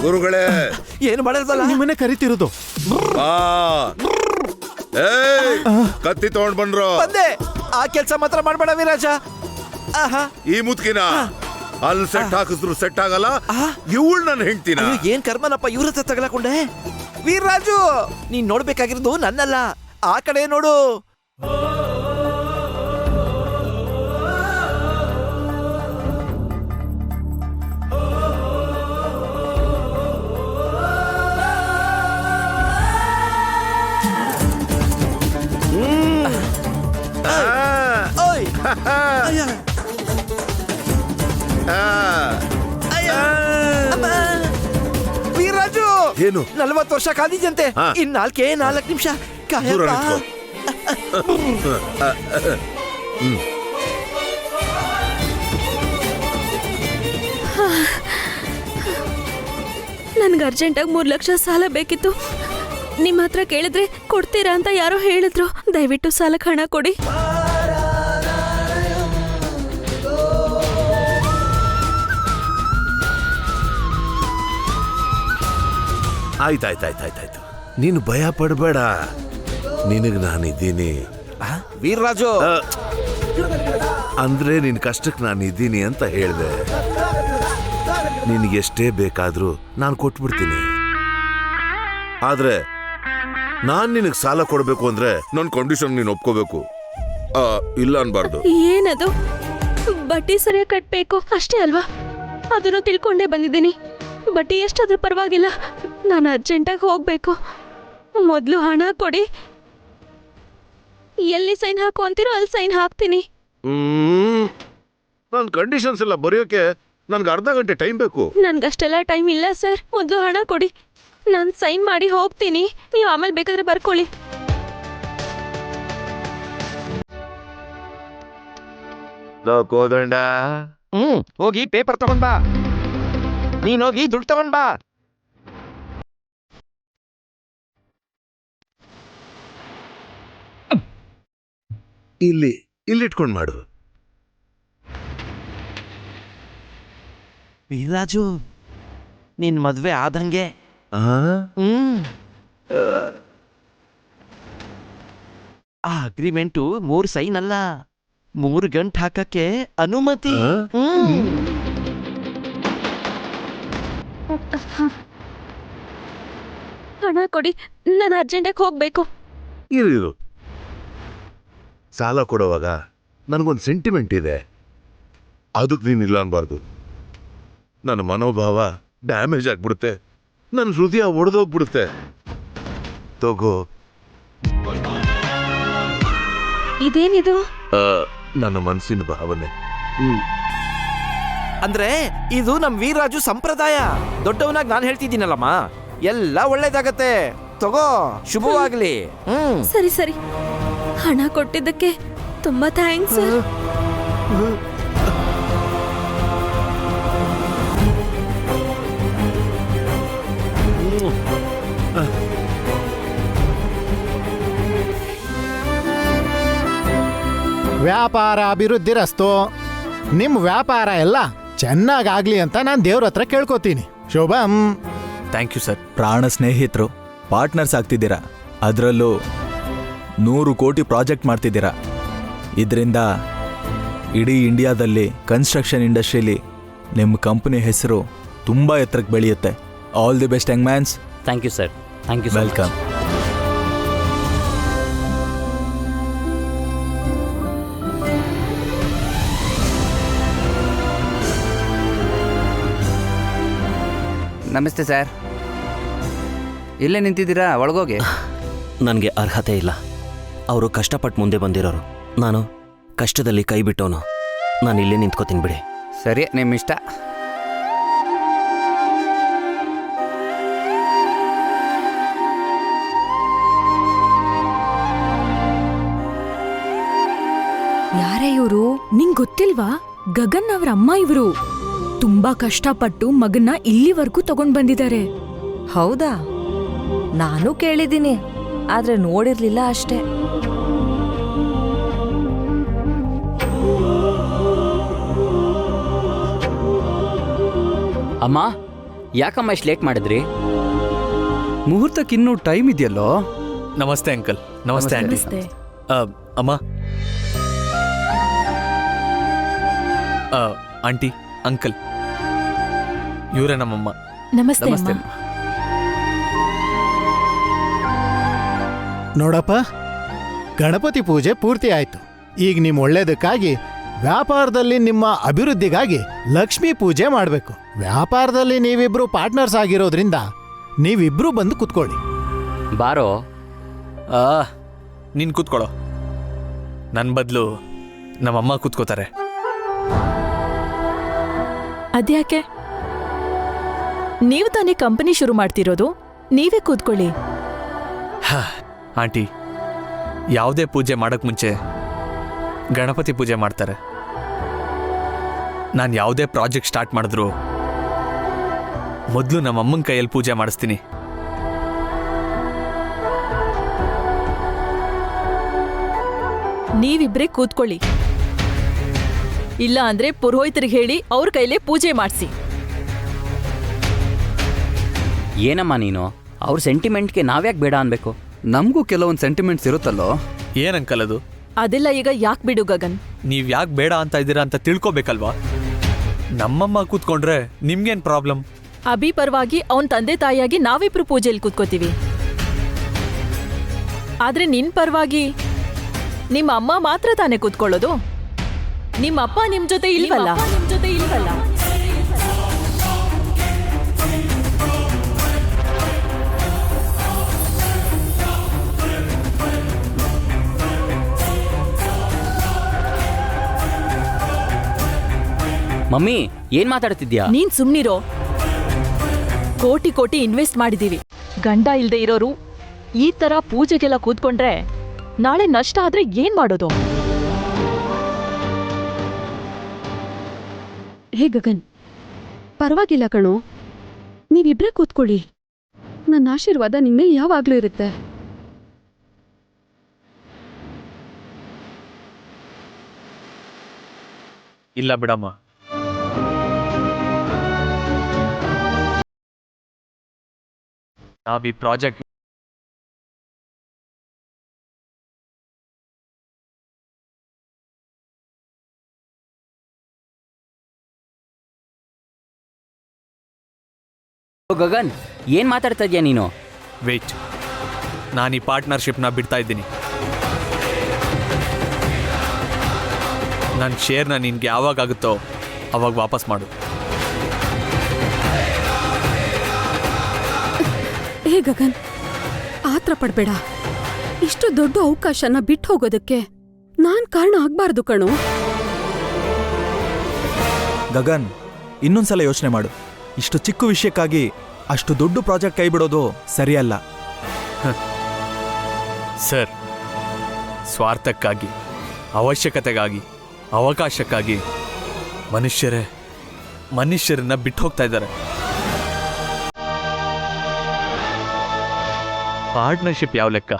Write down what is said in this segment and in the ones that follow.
ಗುರುಗಳೇ, ಏನು ಮಾಡೋದಲ್ಲ, ನಿಮ್ಮನ್ನೇ ಕರಿತಿರೋದು. ಕತ್ತಿ ತಗೊಂಡ್ ಬಂದ್ರು. ಬಂದೆ. ಆ ಕೆಲ್ಸ ಮಾತ್ರ ಮಾಡ್ಬೇಡ ವೀರಾಜ. ಈ ಮುದ್ಕಿನ ಅಲ್ಲಿ ಸೆಟ್ ಹಾಕಿದ್ರು ಸೆಟ್ ಆಗಲ್ಲ. ಇವಳು ನನ್ನ ಹೆಂಡ್ತಿನ. ಏನ್ ಕರ್ಮನಪ್ಪ ಇವ್ರ ಹತ್ರ ತಗಲಾಕೊಂಡೆ. ವೀರ್ರಾಜು, ನೀನ್ ನೋಡ್ಬೇಕಾಗಿರೋದು ನನ್ನಲ್ಲ, ಆ ಕಡೆ ನೋಡು. ವೀರ್ರಾಜು, ಏನು 40 ವರ್ಷ ಕಾದಿದ್ಯಂತೆ. ಇನ್ 4 ನಿಮಿಷ ನನ್ಗೆ ಅರ್ಜೆಂಟಾಗಿ 3 ಲಕ್ಷ ಸಾಲ ಬೇಕಿತ್ತು. ನಿಮ್ಮ ಹತ್ರ ಕೇಳಿದ್ರೆ ಕೊಡ್ತೀರಾ ಅಂತ ಯಾರೋ ಹೇಳಿದ್ರು. ದಯವಿಟ್ಟು ಸಾಲಕ್ಕೆ ಹಣ ಕೊಡಿ. ಆಯ್ತಾಯ್ತಾಯ್ತಾಯ್ತಾಯ್ತು, ನೀನು ಭಯ ಪಡಬೇಡ, ನಿನಗೆ ನಾನಿದ್ದೀನಿ. ವೀರ್ರಾಜು, ಅಂದ್ರೆ ನಿನ್ ಕಷ್ಟಕ್ಕೆ ನಾನಿದ್ದೀನಿ ಅಂತ ಹೇಳಿದೆ. ನಿನಗೆ ಎಷ್ಟೇ ಬೇಕಾದ್ರೂ ನಾನು ಕೊಟ್ಬಿಡ್ತೀನಿ. ಆದ್ರೆ ನಾನ್ ನಿನಗೆ ಸಾಲ ಕೊಡ್ಬೇಕು ಅಂದ್ರೆ ನನ್ನ ಕಂಡೀಷನ್ ನೀನು ಒಪ್ಕೋಬೇಕು. ಇಲ್ಲ ಅನ್ಬಾರ್ದು. ಏನದು? ಬಡ್ಡಿ ಸರಿಯಾಗಿ ಕಟ್ಬೇಕು ಅಷ್ಟೇ ಅಲ್ವಾ? ಅದನ್ನು ತಿಳ್ಕೊಂಡೇ ಬಂದಿದ್ದೀನಿ. ಬಡ್ಡಿ ಎಷ್ಟಾದ್ರೂ ಪರವಾಗಿಲ್ಲ, ನಾನು ಅರ್ಜೆಂಟಾಗಿ ಹೋಗ್ಬೇಕು. ಮೊದಲು ಹಣ ಕೊಡಿ. ಎಲ್ಲಿ ಸೈನ್ ಹಾಕು ಅಂತೀರೋ ಅಲ್ಲಿ ಸೈನ್ ಹಾಕ್ತೀನಿ. ನನ್ನ ಕಂಡೀಷನ್ಸ್ ಎಲ್ಲ ಬರೆಯೋಕೆ ನನ್ಗೆ ಅರ್ಧ ಗಂಟೆ ಟೈಮ್ ಬೇಕು. ನನ್ಗಷ್ಟೆಲ್ಲ ಟೈಮ್ ಇಲ್ಲ ಸರ್. ಮೊದಲು ಹಣ ಕೊಡಿ, ನಾನು ಸೈನ್ ಮಾಡಿ ಹೋಗ್ತೀನಿ. ನೀವು ಆಮೇಲೆ ಬೇಕಾದ್ರೆ ಬರ್ಕೊಳ್ಳಿ. ಕೋದಂಡ, ಹೋಗಿ ಪೇಪರ್ ತಗೊಂಡ್ ಬಾ. ನೀನೋಗಿ ದುಡ್ಡು ತಗೊಂಡ್ ಬಾ. ಇಲ್ಲಿ ಇಟ್ಕೊಂಡ್ ಮಾಡು. ವೀರ್ರಾಜು, ನಿನ್ ಮದ್ವೆ ಆದಂಗೆ. ಆ ಅಗ್ರಿಮೆಂಟು 3 ಸೈನ್ ಅಲ್ಲ, 3 ಗಂಟೆ ಹಾಕಕ್ಕೆ ಅನುಮತಿ. ಹಣ ಕೊಡಿ, ನಾನು ಅರ್ಜೆಂಟಾಗಿ ಹೋಗ್ಬೇಕು. ಇರು, ಸಾಲ ಕೊಡುವಾಗ ನನಗೊಂದು ಸೆಂಟಿಮೆಂಟ್ ಇದೆ, ಅದಕ್ಕೆ ನೀನಿಲ್ಲ ಅನ್ಬಾರ್ದು. ನನ್ನ ಮನೋಭಾವ ಡ್ಯಾಮೇಜ್ ಆಗ್ಬಿಡುತ್ತೆ, ನನ್ನ ಹೃದಯ ಒಡೆದೋಗ್ಬಿಡುತ್ತೆ. ತಗೋ. ಇದೇನಿದು? ನನ್ನ ಮನಸ್ಸಿನ ಭಾವನೆ. ಅಂದ್ರೆ ಇದು ನಮ್ ವೀರ್ರಾಜು ಸಂಪ್ರದಾಯ. ದೊಡ್ಡವನಾಗಿ ನಾನು ಹೇಳ್ತಿದ್ದೀನಲ್ಲಮ್ಮ, ಎಲ್ಲ ಒಳ್ಳೇದಾಗತ್ತೆ. ತಗೋ, ಶುಭವಾಗ್ಲಿ. ಸರಿ ಸರಿ, ಹಣ ಕೊಟ್ಟಿದ್ದಕ್ಕೆ ತುಂಬಾ ಥ್ಯಾಂಕ್ಸ್ ಸರ್. ವ್ಯಾಪಾರ ಅಭಿವೃದ್ಧಿರಸ್ತು. ನಿಮ್ಮ ವ್ಯಾಪಾರ ಎಲ್ಲ ಚೆನ್ನಾಗಾಗ್ಲಿ ಅಂತ ನಾನು ದೇವ್ರ ಹತ್ರ ಕೇಳ್ಕೊತೀನಿ. ಶುಭಂ. Thank you sir. ಪ್ರಾಣ ಸ್ನೇಹಿತರು, ಪಾರ್ಟ್ನರ್ಸ್ ಆಗ್ತಿದ್ದೀರಾ. ಅದರಲ್ಲೂ 100 ಕೋಟಿ ಪ್ರಾಜೆಕ್ಟ್ ಮಾಡ್ತಿದ್ದೀರಾ. ಇದರಿಂದ ಇಡೀ ಇಂಡಿಯಾದಲ್ಲಿ ಕನ್ಸ್ಟ್ರಕ್ಷನ್ ಇಂಡಸ್ಟ್ರಿಯಲ್ಲಿ ನಿಮ್ಮ ಕಂಪನಿ ಹೆಸರು ತುಂಬ ಎತ್ತರಕ್ಕೆ ಬೆಳೆಯುತ್ತೆ. All the best young mans. Thank you sir. Thank you. Welcome. ನಮಸ್ತೆ ಸರ್. ಇಲ್ಲೇ ನಿಂತಿದ್ದೀರಾ? ಒಳಗೋಗಿ. ನನಗೆ ಅರ್ಹತೆ ಇಲ್ಲ. ಅವರು ಕಷ್ಟಪಟ್ಟು ಮುಂದೆ ಬಂದಿರೋರು, ನಾನು ಕಷ್ಟದಲ್ಲಿ ಕೈ ಬಿಟ್ಟವನು. ನಾನು ಇಲ್ಲೇ ನಿಂತ್ಕೋತೀನಿ ಬಿಡಿ. ಸರಿ, ನಿಮ್ಮ ಇಷ್ಟ. ಯಾರೇ ಇವರು? ನಿಂಗ್ ಗೊತ್ತಿಲ್ವಾ? ಗಗನ್ ಅವ್ರ ಅಮ್ಮ ಇವರು. ತುಂಬಾ ಕಷ್ಟಪಟ್ಟು ಮಗನ್ನ ಇಲ್ಲಿವರೆಗೂ ತಗೊಂಡ್ ಬಂದಿದ್ದಾರೆ. ಹೌದಾ? ನಾನು ಕೇಳಿದ್ದೀನಿ, ಆದ್ರೆ ನೋಡಿರ್ಲಿಲ್ಲ ಅಷ್ಟೇ. ಅಮ್ಮ ಯಾಕಮ್ಮ ಇಷ್ಟು ಲೇಟ್ ಮಾಡಿದ್ರಿ? ಮುಹೂರ್ತಕ್ಕೆ ಇನ್ನೂ ಟೈಮ್ ಇದೆಯಲ್ಲೋ. ನಮಸ್ತೆ ಅಂಕಲ್. ನಮಸ್ತೆ ಆಂಟಿ. ನಮಸ್ತೆ. ಅಮ್ಮ, ಆಂಟಿ, ಅಂಕಲ್, ಇವರೇ ನಮ್ಮಮ್ಮ. ನಮಸ್ತೆ ನಮಸ್ತೆ ಅಮ್ಮ. ಅಮ್ಮ. ನೋಡಪ್ಪ, ಗಣಪತಿ ಪೂಜೆ ಪೂರ್ತಿ ಆಯ್ತು. ಈಗ ನಿಮ್ಮ ಒಳ್ಳೇದಕ್ಕಾಗಿ ವ್ಯಾಪಾರದಲ್ಲಿ ನಿಮ್ಮ ಅಭಿವೃದ್ಧಿಗಾಗಿ ಲಕ್ಷ್ಮೀ ಪೂಜೆ ಮಾಡಬೇಕು. ವ್ಯಾಪಾರದಲ್ಲಿ ನೀವಿಬ್ರು ಪಾರ್ಟ್ನರ್ಸ್ ಆಗಿರೋದ್ರಿಂದ ನೀವಿಬ್ರು ಬಂದು ಕುತ್ಕೊಳ್ಳಿ. ಬಾರೋ. ನೀನು ಕೂತ್ಕೊಳ್ಳೋ. ನನ್ನ ಬದಲು ನಮ್ಮಮ್ಮ ಕೂತ್ಕೋತಾರೆ. ಅದ್ಯಾಕೆ? ನೀವು ತಾನೇ ಕಂಪನಿ ಶುರು ಮಾಡ್ತಿರೋದು, ನೀವೇ ಕೂತ್ಕೊಳ್ಳಿ. ಆಂಟಿ, ಯಾವುದೇ ಪೂಜೆ ಮಾಡೋಕ್ಕೆ ಮುಂಚೆ ಗಣಪತಿ ಪೂಜೆ ಮಾಡ್ತಾರೆ. ನಾನು ಯಾವುದೇ ಪ್ರಾಜೆಕ್ಟ್ ಸ್ಟಾರ್ಟ್ ಮಾಡಿದ್ರು ಮೊದಲು ನಮ್ಮಮ್ಮನ ಕೈಯಲ್ಲಿ ಪೂಜೆ ಮಾಡಿಸ್ತೀನಿ. ನೀವಿಬ್ರೇ ಕೂತ್ಕೊಳ್ಳಿ. ಇಲ್ಲ ಅಂದ್ರೆ ಪುರೋಹಿತರಿಗೆ ಹೇಳಿ ಅವ್ರ ಕೈಲೇ ಪೂಜೆ ಮಾಡಿಸಿ. ಏನಮ್ಮ ನೀನು? ಅವ್ರ ಸೆಂಟಿಮೆಂಟ್ಗೆ ನಾವ್ಯಾಕೆ ಬೇಡ ಅನ್ಬೇಕು? ನಮಗೂ ಕೆಲವೊಂದು ಸೆಂಟಿಮೆಂಟ್ಸ್ ಇರುತ್ತಲ್ಲೋ. ಏನಂಕಲ್ ಅದು? ಅದೆಲ್ಲ ಈಗ ಯಾಕೆ ಬಿಡು ಗಗನ್. ನೀವು ಯಾಕೆ ಬೇಡ ಅಂತ ಇದ್ದೀರಾ ಅಂತ ತಿಳ್ಕೊಬೇಕಲ್ವಾ? ನಮ್ಮಮ್ಮ ಕೂತ್ಕೊಂಡ್ರೆ ನಿಮ್ಗೇನು ಪ್ರಾಬ್ಲಮ್? ಅಭಿ ಪರವಾಗಿ ಅವನ್ ತಂದೆ ತಾಯಿಯಾಗಿ ನಾವಿಬ್ರು ಪೂಜೆಯಲ್ಲಿ ಕೂತ್ಕೋತೀವಿ. ಆದ್ರೆ ನಿನ್ ಪರವಾಗಿ ನಿಮ್ಮ ಅಮ್ಮ ಮಾತ್ರ ತಾನೇ ಕೂತ್ಕೊಳ್ಳೋದು. ನಿಮ್ಮ ಅಪ್ಪ ನಿಮ್ ಜೊತೆ ಇಲ್ವಲ್ಲ. ಮಮ್ಮಿ ಏನ್ ಮಾತಾಡ್ತಿದ್ಯಾ? ನೀನ್ ಸುಮ್ನಿರೋ. ಕೋಟಿ ಕೋಟಿ ಇನ್ವೆಸ್ಟ್ ಮಾಡಿದೀವಿ. ಗಂಡ ಇಲ್ದೆ ಇರೋರು ಈ ತರ ಪೂಜೆಗೆಲ್ಲ ಕೂತ್ಕೊಂಡ್ರೆ ನಾಳೆ ನಷ್ಟ ಆದ್ರೆ ಏನ್ ಮಾಡೋದು? ಹೇ ಗಗನ್, ಪರವಾಗಿಲ್ಲ ಕಣೋ, ನೀವಿಬ್ರೇ ಕೂತ್ಕೊಳ್ಳಿ. ನನ್ನ ಆಶೀರ್ವಾದ ನಿಮ್ಮೆ ಯಾವಾಗ್ಲೂ ಇರುತ್ತೆ. ಇಲ್ಲ ಬಿಡಮ್ಮ. ನಾವ್ ಈ ಪ್ರಾಜೆಕ್ಟ್ ಗಗನ್ ಏನ್ ಮಾತಾಡ್ತಾ ಇದ್ಯಾ ನೀನು? ವೇಟ್, ನಾನು ಈ ಪಾರ್ಟ್ನರ್ಶಿಪ್ನ ಬಿಡ್ತಾ ಇದ್ದೀನಿ. ನನ್ನ ಶೇರ್ನ ನಿನ್ಗೆ ಯಾವಾಗುತ್ತೋ ಅವಾಗ ವಾಪಸ್ ಮಾಡು. ಹೇ ಗಗನ್, ಆತ್ರ ಪಡ್ಬೇಡ. ಇಷ್ಟು ದೊಡ್ಡ ಅವಕಾಶನ ಬಿಟ್ಟು ಹೋಗೋದಕ್ಕೆ ನಾನ್ ಕಾರಣ ಆಗ್ಬಾರ್ದು ಕಣೋ. ಗಗನ್, ಇನ್ನೊಂದ್ಸಲ ಯೋಚನೆ ಮಾಡು. ಇಷ್ಟು ಚಿಕ್ಕ ವಿಷಯಕ್ಕಾಗಿ ಅಷ್ಟು ದೊಡ್ಡ ಪ್ರಾಜೆಕ್ಟ್ ಕೈ ಬಿಡೋದು ಸರಿಯಲ್ಲ. ಸರ್, ಸ್ವಾರ್ಥಕ್ಕಾಗಿ, ಅವಶ್ಯಕತೆಗಾಗಿ, ಅವಕಾಶಕ್ಕಾಗಿ ಮನುಷ್ಯರನ್ನ ಬಿಟ್ಟು ಹೋಗ್ತಾ ಇದ್ದಾರೆ. ಪಾರ್ಟ್ನರ್ಶಿಪ್ ಯಾವ ಲೆಕ್ಕ?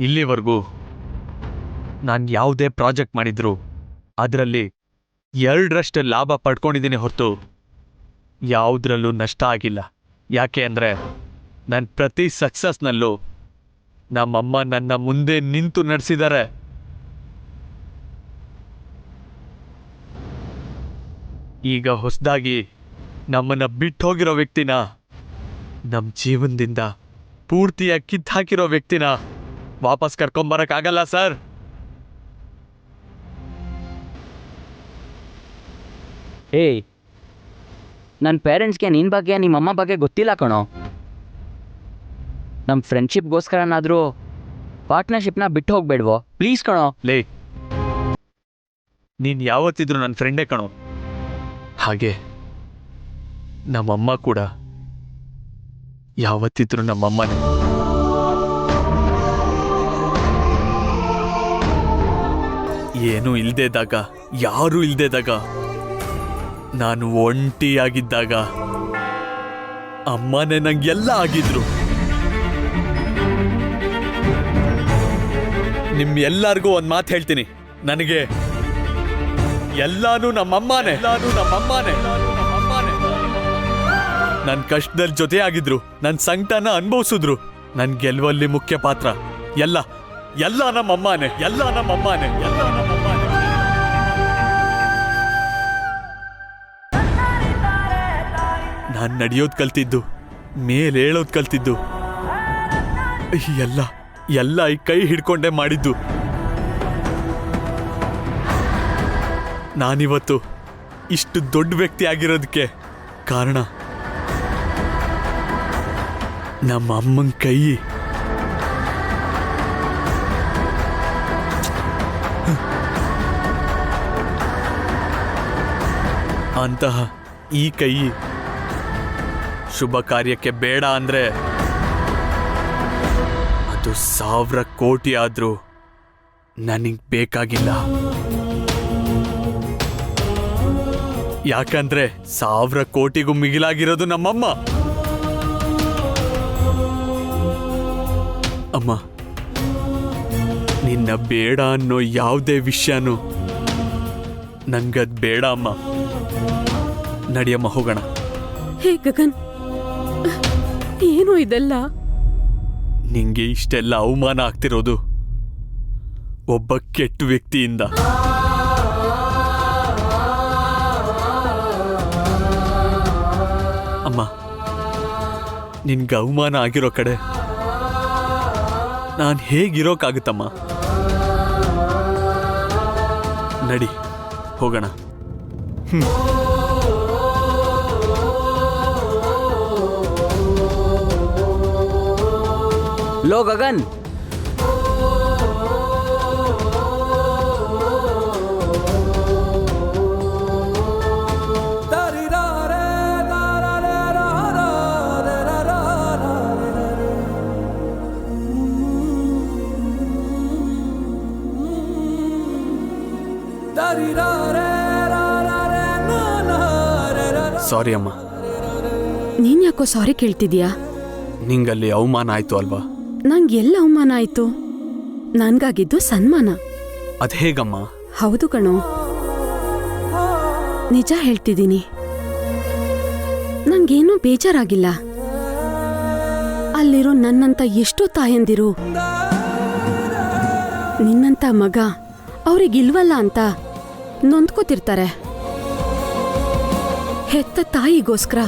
ಇಲ್ಲಿವರೆಗೂ ನಾನು ಯಾವುದೇ ಪ್ರಾಜೆಕ್ಟ್ ಮಾಡಿದ್ರು ಅದರಲ್ಲಿ 2% ಲಾಭ ಪಡ್ಕೊಂಡಿದ್ದೀನಿ ಹೊರತು ಯಾವುದ್ರಲ್ಲೂ ನಷ್ಟ ಆಗಿಲ್ಲ. ಯಾಕೆ ಅಂದರೆ ನನ್ನ ಪ್ರತಿ ಸಕ್ಸಸ್ನಲ್ಲೂ ನಮ್ಮಮ್ಮ ನನ್ನ ಮುಂದೆ ನಿಂತು ನಡೆಸಿದ್ದಾರೆ. ಈಗ ಹೊಸದಾಗಿ ನಮ್ಮನ್ನ ಬಿಟ್ಟು ಹೋಗಿರೋ ವ್ಯಕ್ತಿನ, ನಮ್ಮ ಜೀವನದಿಂದ ಪೂರ್ತಿಯಾಗಿ ಕಿತ್ತು ಹಾಕಿರೋ ವ್ಯಕ್ತಿನ ವಾಪಸ್ ಕರ್ಕೊಂಬರಕ್ಕಾಗಲ್ಲ ಸರ್. ಏಯ್, ನನ್ನ ಪೇರೆಂಟ್ಸ್ಗೆ ನಿನ್ನ ಬಗ್ಗೆ ನಿಮ್ಮಮ್ಮ ಬಗ್ಗೆ ಗೊತ್ತಿಲ್ಲ ಕಣೋ. ನಮ್ಮ ಫ್ರೆಂಡ್ಶಿಪ್ಗೋಸ್ಕರನಾದರೂ ಪಾರ್ಟ್ನರ್ಶಿಪ್ನ ಬಿಟ್ಟು ಹೋಗ್ಬೇಡ್ವೋ ಪ್ಲೀಸ್ ಕಣೋ. ಲೇ, ನೀನು ಯಾವತ್ತಿದ್ರು ನನ್ನ ಫ್ರೆಂಡೇ ಕಣೋ. ಹಾಗೆ ನಮ್ಮಮ್ಮ ಕೂಡ ಯಾವತ್ತಿದ್ರು ನಮ್ಮಮ್ಮನೇ. ಏನೂ ಇಲ್ದೇದಾಗ, ಯಾರೂ ಇಲ್ದೇದಾಗ, ನಾನು ಒಂಟಿಯಾಗಿದ್ದಾಗ ಅಮ್ಮನೇ ನಂಗೆಲ್ಲ ಆಗಿದ್ರು. ನಿಮ್ಮೆಲ್ಲರಿಗೂ ಒಂದು ಮಾತು ಹೇಳ್ತೀನಿ, ನನಗೆ ಎಲ್ಲಾನು ನಮ್ಮಮ್ಮನೇ. ನನ್ ಕಷ್ಟದಲ್ಲಿ ಜೊತೆ ಆಗಿದ್ರು, ನನ್ ಸಂಕಟನ ಅನುಭವಿಸಿದ್ರು. ನನ್ ಗೆಲ್ವಲ್ಲಿ ಮುಖ್ಯ ಪಾತ್ರ ಎಲ್ಲ ನಮ್ಮಮ್ಮನೇ. ನಾನ್ ನಡೆಯೋದ್ ಕಲ್ತಿದ್ದು, ಮೇಲ್ ಹೇಳೋದ್ ಕಲ್ತಿದ್ದು, ಎಲ್ಲ ಈ ಕೈ ಹಿಡ್ಕೊಂಡೇ ಮಾಡಿದ್ದು. ನಾನಿವತ್ತು ಇಷ್ಟು ದೊಡ್ಡ ವ್ಯಕ್ತಿ ಆಗಿರೋದಕ್ಕೆ ಕಾರಣ ನಮ್ಮ ಅಮ್ಮನ ಕೈ. ಅಂತಹ ಈ ಕೈ ಶುಭ ಕಾರ್ಯಕ್ಕೆ ಬೇಡ ಅಂದ್ರೆ ಅದು 1000 ಕೋಟಿ ಆದ್ರೂ ನನಗ್ ಬೇಕಾಗಿಲ್ಲ. ಯಾಕಂದ್ರೆ 1000 ಕೋಟಿಗೂ ಮಿಗಿಲಾಗಿರೋದು ನಮ್ಮಮ್ಮ. ಅಮ್ಮ, ನಿನ್ನ ಬೇಡ ಅನ್ನೋ ಯಾವುದೇ ವಿಷಯನೂ ನಂಗದ್ ಬೇಡ ಅಮ್ಮ. ನಡಿಯಮ್ಮ, ಹೋಗೋಣ. ಹೇ ಗಗನ್, ಏನು ಇದೆಲ್ಲ? ನಿಂಗೆ ಇಷ್ಟೆಲ್ಲ ಅವಮಾನ ಆಗ್ತಿರೋದು ಒಬ್ಬ ಕೆಟ್ಟ ವ್ಯಕ್ತಿಯಿಂದ. ಅಮ್ಮ, ನಿನ್ಗೆ ಅವಮಾನ ಆಗಿರೋ ಕಡೆ ನಾನು ಹೇಗಿರೋಕ್ಕಾಗುತ್ತಮ್ಮ? ನಡಿ, ಹೋಗೋಣ. ಲೋ ಗಗನ್, ಸಾರಿ ಅಮ್ಮ. ನೀನ್ ಯಾಕೋ ಸಾರಿ ಕೇಳ್ತಿದ್ಯಾ? ನಿಂಗಲ್ಲಿ ಅವಮಾನ ಆಯ್ತು ಅಲ್ವಾ? ನಂಗೆ ಎಲ್ಲ ಅವಮಾನ ಆಯ್ತು. ನನ್ಗಾಗಿದ್ದು ಸನ್ಮಾನ. ಅದ್ ಹೇಗಮ್ಮ? ಹೌದು ಕಣೋ, ನಿಜ ಹೇಳ್ತಿದ್ದೀನಿ. ನಂಗೇನೂ ಬೇಜಾರಾಗಿಲ್ಲ. ಅಲ್ಲಿರೋ ನನ್ನಂತ ಎಷ್ಟೋ ತಾಯಂದಿರು ನಿನ್ನಂತ ಮಗ ಅವ್ರಿಗಿಲ್ವಲ್ಲ ಅಂತ ನೊಂದ್ಕೋತಿರ್ತಾರೆ. ಹೆತ್ತ ತಾಯಿಗೋಸ್ಕರ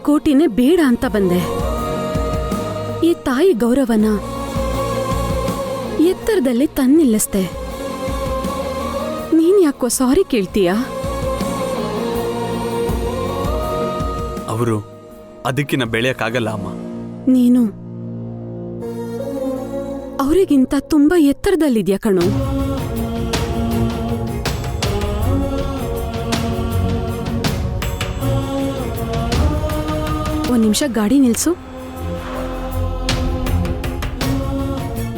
ಕೋಟಿನೇ ಬೇಡ ಅಂತ ಬಂದೆ. ಈ ತಾಯಿ ಗೌರವನ ಎತ್ತರದಲ್ಲಿ ತನ್ನಿಲ್ಲಿಸ್ದೆ. ನೀನ್ ಯಾಕೋ ಸಾರಿ ಕೇಳ್ತೀಯಾ? ಅವರು ಅದಕ್ಕಿನ ಬೆಳೆಯಕ್ಕಾಗಲ್ಲ ಅಮ್ಮ. ನೀನು ಅವರಿಗಿಂತ ತುಂಬಾ ಎತ್ತರದಲ್ಲಿದ್ಯಾ ಕಣೋ. ಒಂದ್ ನಿಮಿಷ ಗಾಡಿ ನಿಲ್ಸು.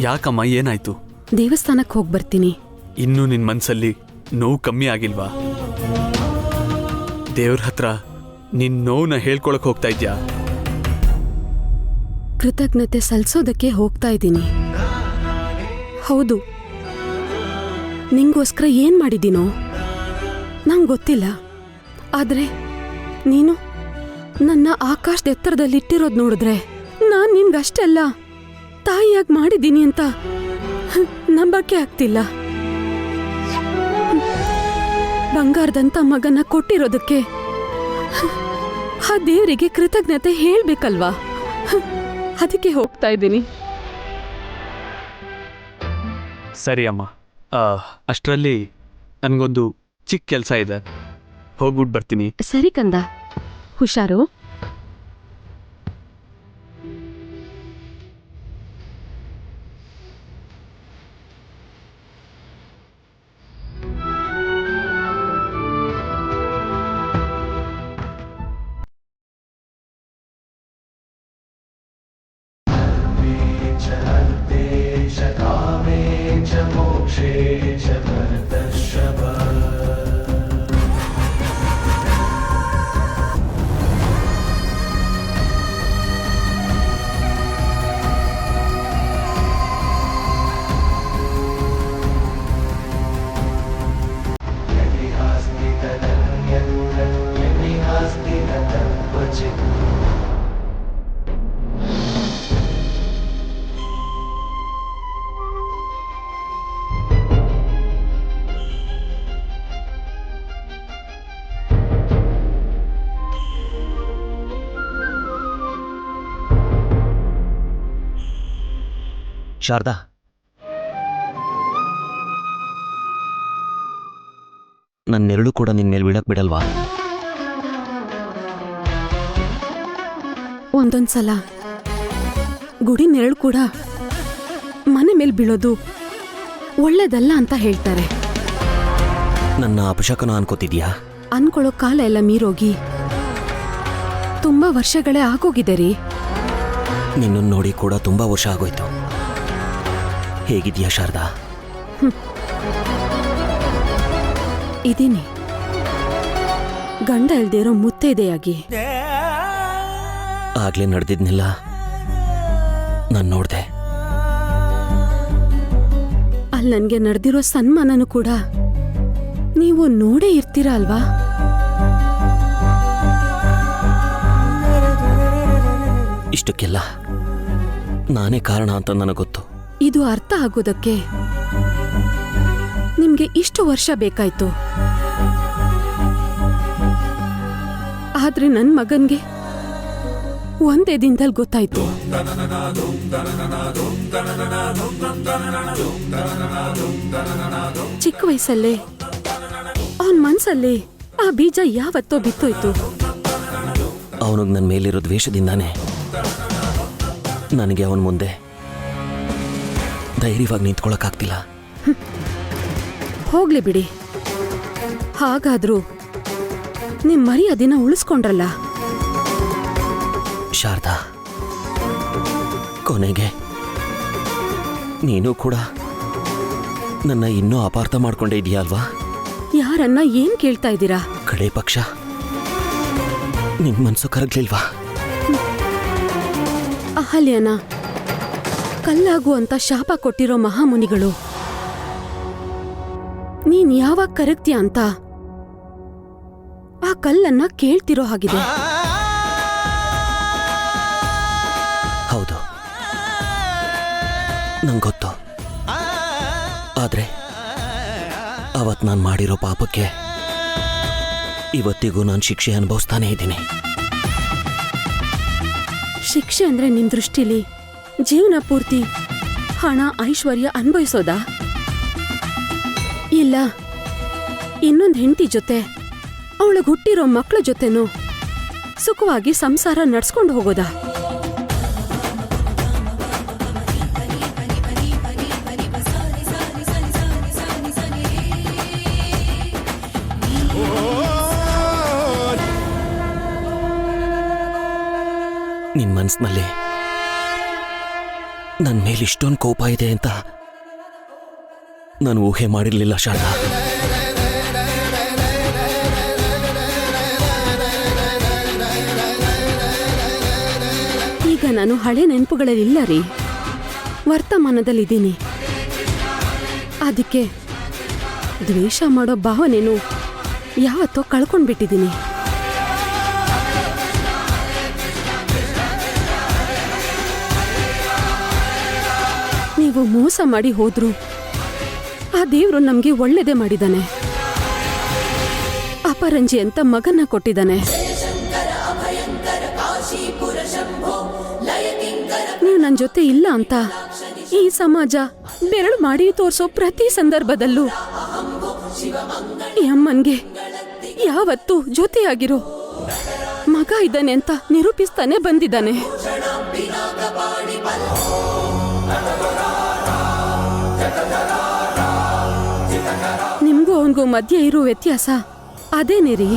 ಯಾಕಮ್ಮ, ಏನಾಯ್ತು? ದೇವಸ್ಥಾನಕ್ಕೆ ಹೋಗಿ ಬರ್ತೀನಿ. ಇನ್ನೂ ನಿನ್ ಮನ್ಸಲ್ಲಿ ನೋವು ಕಮ್ಮಿ ಆಗಿಲ್ವಾ? ದೇವ್ರ ಹತ್ರ ನಿನ್ ನೋವನ್ನ ಹೇಳ್ಕೊಳಕ್ ಹೋಗ್ತಾ ಇದ್ಯಾ? ಕೃತಜ್ಞತೆ ಸಲ್ಲಿಸೋದಕ್ಕೆ ಹೋಗ್ತಾ ಇದ್ದೀನಿ. ಹೌದು, ನಿಂಗೋಸ್ಕರ ಏನ್ ಮಾಡಿದ್ದೀನೋ ನಂಗೆ ಗೊತ್ತಿಲ್ಲ. ಆದ್ರೆ ನೀನು ನನ್ನ ಆಕಾಶದ ಎತ್ತರದಲ್ಲಿಟ್ಟಿರೋದು ನೋಡಿದ್ರೆ ನಾನ್ ನಿನ್ಗಷ್ಟೆಲ್ಲ ತಾಯಿಯಾಗಿ ಮಾಡಿದ್ದೀನಿ ಅಂತ ನಂಬಕ್ಕೆ ಆಗ್ತಿಲ್ಲ. ಬಂಗಾರದಂತ ಮಗನ ಕೊಟ್ಟಿರೋದಕ್ಕೆ ಆ ದೇವರಿಗೆ ಕೃತಜ್ಞತೆ ಹೇಳ್ಬೇಕಲ್ವಾ? ಅದಕ್ಕೆ ಹೋಗ್ತಾ ಇದ್ದೀನಿ. ಸರಿ ಅಮ್ಮ, ಅಷ್ಟರಲ್ಲಿ ನನಗೊಂದು ಚಿಕ್ಕ ಕೆಲಸ ಇದೆ, ಹೋಗ್ಬಿಟ್ಟು ಬರ್ತೀನಿ. ಸರಿ ಕಂದ, ಹುಷಾರು. ಶಾರದಾ, ನನ್ನ ನೆರಳು ಕೂಡ ನಿನ್ ಮೇಲೆ ಬೀಳಕ್ ಬಿಡಲ್ವಾ? ಒಂದೊಂದ್ಸಲ ಗುಡಿ ನೆರಳು ಕೂಡ ಮನೆ ಮೇಲೆ ಬೀಳೋದು ಒಳ್ಳೇದಲ್ಲ ಅಂತ ಹೇಳ್ತಾರೆ. ನನ್ನ ಅಪಶಕನ ಅನ್ಕೋತಿದ್ಯಾ? ಅನ್ಕೊಳ್ಳೋ ಕಾಲ ಎಲ್ಲ ಮೀರೋಗಿ ತುಂಬಾ ವರ್ಷಗಳೇ ಆಗೋಗಿದೆ ರೀ. ನಿನ್ನನ್ನು ನೋಡಿ ಕೂಡ ತುಂಬಾ ವರ್ಷ ಆಗೋಯ್ತು. ಹೇಗಿದ್ಯಾ ಶಾರದಾ? ಇದೀನಿ, ಗಂಡ ಇಲ್ದೇ ಇರೋ ಮುತ್ತೈದೆಯಾಗಿ. ಆಗ್ಲೇ ನಡೆದಿದ್ನಿಲ್ಲ ನಾನು ನೋಡ್ದೆ. ಅಲ್ಲಿ ನನ್ಗೆ ನಡೆದಿರೋ ಸನ್ಮಾನನೂ ಕೂಡ ನೀವು ನೋಡೇ ಇರ್ತೀರಾ ಅಲ್ವಾ? ಇಷ್ಟಕ್ಕೆಲ್ಲ ನಾನೇ ಕಾರಣ ಅಂತ ನನಗೆ ಗೊತ್ತು. ಇದು ಅರ್ಥ ಆಗೋದಕ್ಕೆ ನಿಮ್ಗೆ ಇಷ್ಟು ವರ್ಷ ಬೇಕಾಯ್ತು. ಆದ್ರೆ ನನ್ ಮಗನ್ಗೆ ಒಂದೇ ದಿನದಲ್ಲಿ ಗೊತ್ತಾಯ್ತು. ಚಿಕ್ಕ ವಯಸ್ಸಲ್ಲೇ ಅವನ್ ಮನ್ಸಲ್ಲಿ ಆ ಬೀಜ ಯಾವತ್ತೋ ಬಿತ್ತೋಯ್ತು. ಅವನಿಗೆ ನನ್ನ ಮೇಲಿರೋ ದ್ವೇಷದಿಂದಾನೇ ನನಗೆ ಅವನ ಮುಂದೆ ಧೈರ್ಯವಾಗಿ ನಿಂತ್ಕೊಳ್ಳೋಕ್ಕಾಗ್ತಿಲ್ಲ. ಹೋಗ್ಲಿ ಬಿಡಿ. ಹಾಗಾದ್ರೂ ನಿಮ್ ಮರ್ಯಾದೆನ ಉಳಿಸ್ಕೊಂಡ್ರಲ್ಲ. ಶಾರದಾ, ಕೊನೆಗೆ ನೀನು ಕೂಡ ನನ್ನ ಇನ್ನೂ ಅಪಾರ್ಥ ಮಾಡ್ಕೊಂಡೇ ಇದೆಯಾ ಅಲ್ವಾ? ಯಾರನ್ನ ಏನ್ ಕೇಳ್ತಾ ಇದ್ದೀರಾ? ಕಡೆ ಪಕ್ಷ ನಿನ್ ಮನ್ಸು ಕರಗ್ಲಿಲ್ವಾ? ಅಹಲ್ಯನ ಕಲ್ಲಾಗು ಅಂತ ಶಾಪ ಕೊಟ್ಟಿರೋ ಮಹಾಮುನಿಗಳು ನೀನ್ ಯಾವಾಗ ಕರಗ್ತೀಯ ಅಂತ ಆ ಕಲ್ಲನ್ನ ಕೇಳ್ತಿರೋ ಹಾಗಿದೆ. ಹೌದು, ನಂಗೊತ್ತು. ಆದ್ರೆ ಅವತ್ ನಾನು ಮಾಡಿರೋ ಪಾಪಕ್ಕೆ ಇವತ್ತಿಗೂ ನಾನು ಶಿಕ್ಷೆ ಅನುಭವಿಸ್ತಾನೇ ಇದ್ದೀನಿ. ಶಿಕ್ಷೆ ಅಂದ್ರೆ ನಿಮ್ ದೃಷ್ಟಿಲಿ ಜೀವನ ಪೂರ್ತಿ ಹಣ ಐಶ್ವರ್ಯ ಅನುಭವಿಸೋದಾ? ಇಲ್ಲ ಇನ್ನೊಂದ್ ಹೆಂಡತಿ ಜೊತೆ ಅವಳಿಗೆ ಹುಟ್ಟಿರೋ ಮಕ್ಕಳ ಜೊತೆನೂ ಸುಖವಾಗಿ ಸಂಸಾರ ನಡ್ಸ್ಕೊಂಡು ಹೋಗೋದಾ? ನಿನ್ ಮನ್ಸಿನಲ್ಲಿ ನನ್ನ ಮೇಲೆ ಇಷ್ಟೊಂದು ಕೋಪ ಇದೆ ಅಂತ ನಾನು ಊಹೆ ಮಾಡಿರ್ಲಿಲ್ಲ ಶಾರದಾ. ಈಗ ನಾನು ಹಳೆ ನೆನಪುಗಳಲ್ಲಿಲ್ಲ ರೀ, ವರ್ತಮಾನದಲ್ಲಿದ್ದೀನಿ. ಅದಕ್ಕೆ ದ್ವೇಷ ಮಾಡೋ ಭಾವನೆನೂ ಯಾವತ್ತೋ ಕಳ್ಕೊಂಡ್ಬಿಟ್ಟಿದ್ದೀನಿ. ನೀವು ಮೋಸ ಮಾಡಿ ಹೋದ್ರು ಆ ದೇವ್ರು ನಮ್ಗೆ ಒಳ್ಳೇದೇ ಮಾಡಿದಾನೆ. ಅಪರಂಜಿ ಅಂತ ಮಗನ್ನ ಕೊಟ್ಟಿದ್ದಾನೆ. ನೀವು ನನ್ನ ಜೊತೆ ಇಲ್ಲ ಅಂತ ಈ ಸಮಾಜ ಬೆರಳು ಮಾಡಿ ತೋರಿಸೋ ಪ್ರತಿ ಸಂದರ್ಭದಲ್ಲೂ ಈ ಅಮ್ಮನ್ಗೆ ಯಾವತ್ತೂ ಜೊತೆಯಾಗಿರೋ ಮಗ ಇದ್ದಾನೆ ಅಂತ ನಿರೂಪಿಸ್ತಾನೆ ಬಂದಿದ್ದಾನೆ. ನಿಮ್ಗೂ ಅವನಿಗೂ ಮಧ್ಯೆ ಇರೋ ವ್ಯತ್ಯಾಸ ಅದೇನೇ ರೀ.